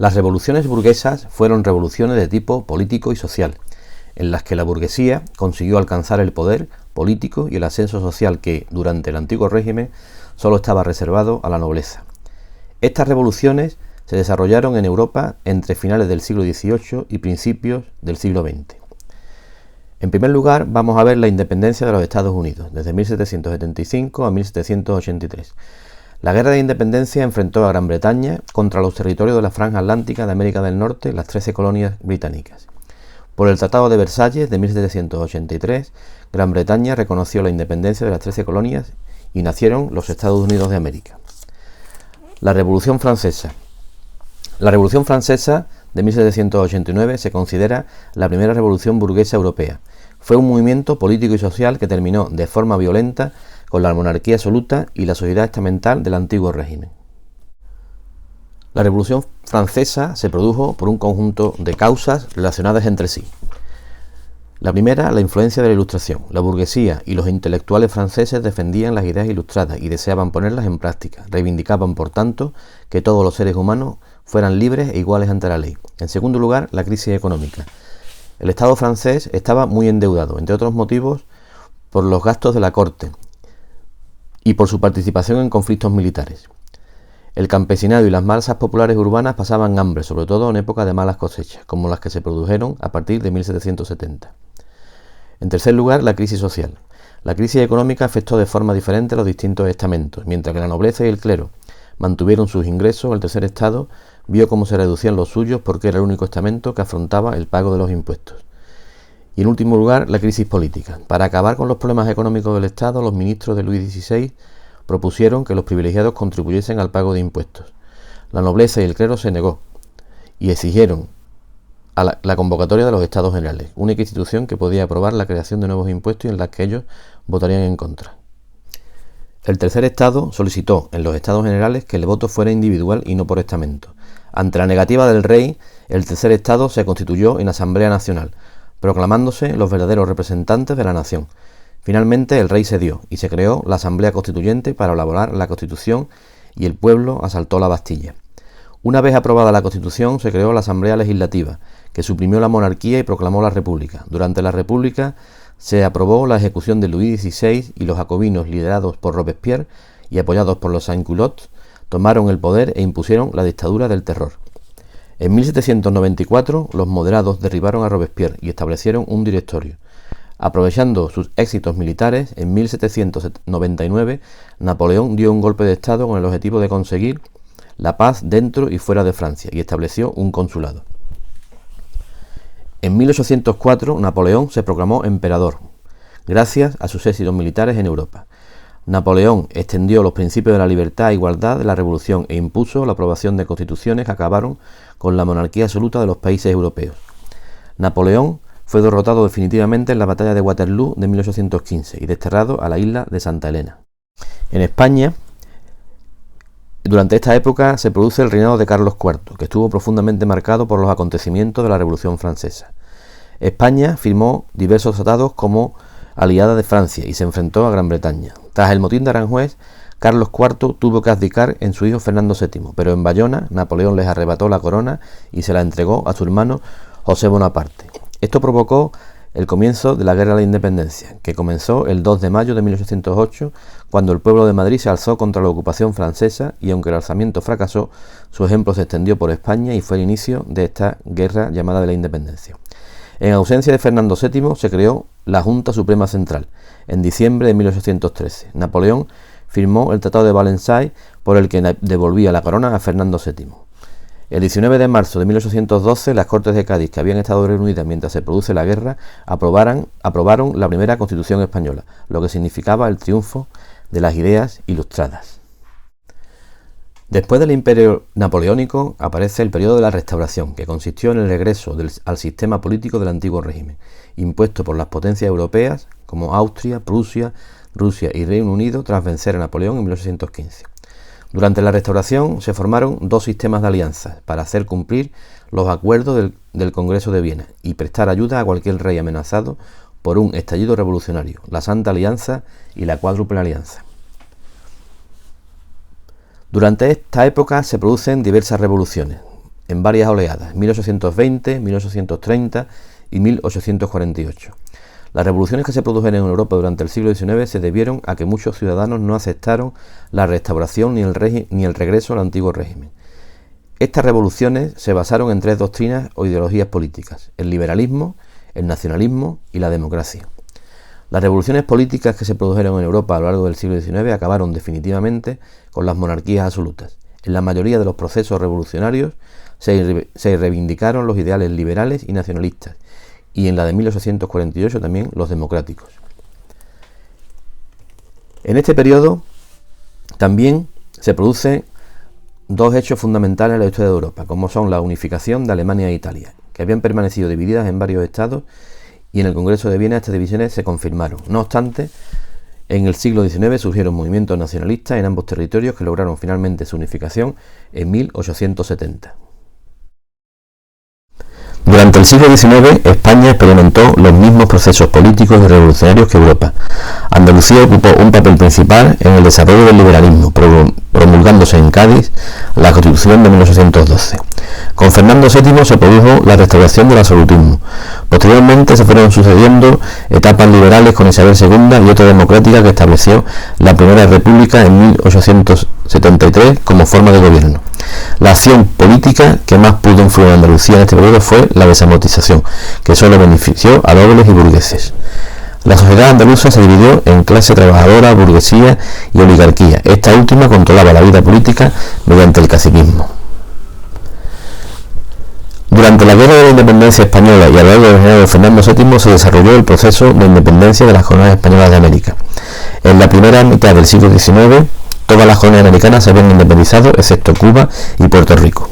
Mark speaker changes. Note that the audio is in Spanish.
Speaker 1: Las revoluciones burguesas fueron revoluciones de tipo político y social, en las que la burguesía consiguió alcanzar el poder político y el ascenso social que, durante el antiguo régimen, solo estaba reservado a la nobleza. Estas revoluciones se desarrollaron en Europa entre finales del siglo XVIII y principios del siglo XX. En primer lugar, vamos a ver la independencia de los Estados Unidos, desde 1775 a 1783. La Guerra de Independencia enfrentó a Gran Bretaña contra los territorios de la Franja Atlántica de América del Norte, las 13 colonias británicas. Por el Tratado de Versalles de 1783, Gran Bretaña reconoció la independencia de las 13 colonias y nacieron los Estados Unidos de América. La Revolución Francesa. La Revolución Francesa de 1789 se considera la primera revolución burguesa europea. Fue un movimiento político y social que terminó de forma violenta con la monarquía absoluta y la sociedad estamental del antiguo régimen. La Revolución Francesa se produjo por un conjunto de causas relacionadas entre sí. La primera, la influencia de la Ilustración. La burguesía y los intelectuales franceses defendían las ideas ilustradas y deseaban ponerlas en práctica. Reivindicaban, por tanto, que todos los seres humanos fueran libres e iguales ante la ley. En segundo lugar, la crisis económica. El Estado francés estaba muy endeudado, entre otros motivos, por los gastos de la corte y por su participación en conflictos militares. El campesinado y las masas populares urbanas pasaban hambre, sobre todo en épocas de malas cosechas, como las que se produjeron a partir de 1770. En tercer lugar, la crisis social. La crisis económica afectó de forma diferente a los distintos estamentos. Mientras que la nobleza y el clero mantuvieron sus ingresos, el tercer estado vio cómo se reducían los suyos porque era el único estamento que afrontaba el pago de los impuestos. Y en último lugar, la crisis política. Para acabar con los problemas económicos del Estado, los ministros de Luis XVI propusieron que los privilegiados contribuyesen al pago de impuestos. La nobleza y el clero se negó y exigieron a la convocatoria de los Estados Generales, única institución que podía aprobar la creación de nuevos impuestos y en las que ellos votarían en contra. El tercer estado solicitó en los Estados Generales que el voto fuera individual y no por estamento. Ante la negativa del rey, el tercer estado se constituyó en Asamblea Nacional, proclamándose los verdaderos representantes de la nación. Finalmente el rey cedió y se creó la Asamblea Constituyente para elaborar la Constitución y el pueblo asaltó la Bastilla. Una vez aprobada la Constitución se creó la Asamblea Legislativa, que suprimió la monarquía y proclamó la República. Durante la República se aprobó la ejecución de Luis XVI y los jacobinos liderados por Robespierre y apoyados por los sans-culottes tomaron el poder e impusieron la dictadura del terror. En 1794 los moderados derribaron a Robespierre y establecieron un directorio. Aprovechando sus éxitos militares, en 1799 Napoleón dio un golpe de Estado con el objetivo de conseguir la paz dentro y fuera de Francia y estableció un consulado. En 1804 Napoleón se proclamó emperador, gracias a sus éxitos militares en Europa. Napoleón extendió los principios de la libertad e igualdad de la Revolución e impuso la aprobación de constituciones que acabaron con la monarquía absoluta de los países europeos. Napoleón fue derrotado definitivamente en la batalla de Waterloo de 1815 y desterrado a la isla de Santa Elena. En España, durante esta época se produce el reinado de Carlos IV, que estuvo profundamente marcado por los acontecimientos de la Revolución Francesa. España firmó diversos tratados como aliada de Francia y se enfrentó a Gran Bretaña. Tras el motín de Aranjuez, Carlos IV tuvo que abdicar en su hijo Fernando VII, pero en Bayona Napoleón les arrebató la corona y se la entregó a su hermano José Bonaparte. Esto provocó el comienzo de la Guerra de la Independencia, que comenzó el 2 de mayo de 1808, cuando el pueblo de Madrid se alzó contra la ocupación francesa y aunque el alzamiento fracasó, su ejemplo se extendió por España y fue el inicio de esta guerra llamada de la Independencia. En ausencia de Fernando VII se creó la Junta Suprema Central. En diciembre de 1813, Napoleón firmó el Tratado de Valenciennes por el que devolvía la corona a Fernando VII. El 19 de marzo de 1812, las Cortes de Cádiz, que habían estado reunidas mientras se produce la guerra, aprobaron la primera Constitución española, lo que significaba el triunfo de las ideas ilustradas. Después del Imperio Napoleónico aparece el periodo de la Restauración, que consistió en el regreso al sistema político del antiguo régimen, impuesto por las potencias europeas como Austria, Prusia, Rusia y Reino Unido tras vencer a Napoleón en 1815. Durante la Restauración se formaron dos sistemas de alianzas para hacer cumplir los acuerdos del Congreso de Viena y prestar ayuda a cualquier rey amenazado por un estallido revolucionario, la Santa Alianza y la Cuádruple Alianza. Durante esta época se producen diversas revoluciones. en varias oleadas, 1820, 1830 y 1848. Las revoluciones que se produjeron en Europa durante el siglo XIX se debieron a que muchos ciudadanos no aceptaron la restauración ni el regreso al antiguo régimen. Estas revoluciones se basaron en tres doctrinas o ideologías políticas: el liberalismo, el nacionalismo y la democracia. Las revoluciones políticas que se produjeron en Europa a lo largo del siglo XIX acabaron definitivamente con las monarquías absolutas. En la mayoría de los procesos revolucionarios se reivindicaron los ideales liberales y nacionalistas, y en la de 1848 también los democráticos. En este periodo también se producen dos hechos fundamentales en la historia de Europa, como son la unificación de Alemania e Italia, que habían permanecido divididas en varios estados, y en el Congreso de Viena estas divisiones se confirmaron. No obstante, en el siglo XIX surgieron movimientos nacionalistas en ambos territorios que lograron finalmente su unificación en 1870. Durante el siglo XIX, España experimentó los mismos procesos políticos y revolucionarios que Europa. Andalucía ocupó un papel principal en el desarrollo del liberalismo, promulgándose en Cádiz la Constitución de 1812. Con Fernando VII se produjo la restauración del absolutismo. Posteriormente se fueron sucediendo etapas liberales con Isabel II y otra democrática que estableció la Primera República en 1873 como forma de gobierno. La acción política que más pudo influir en Andalucía en este periodo fue la desamortización, que solo benefició a nobles y burgueses. La sociedad andaluza se dividió en clase trabajadora, burguesía y oligarquía. Esta última controlaba la vida política mediante el caciquismo. Durante la Guerra de la Independencia Española y a lo largo del reinado de Fernando VII se desarrolló el proceso de independencia de las colonias españolas de América. En la primera mitad del siglo XIX, todas las colonias americanas se habían independizado, excepto Cuba y Puerto Rico.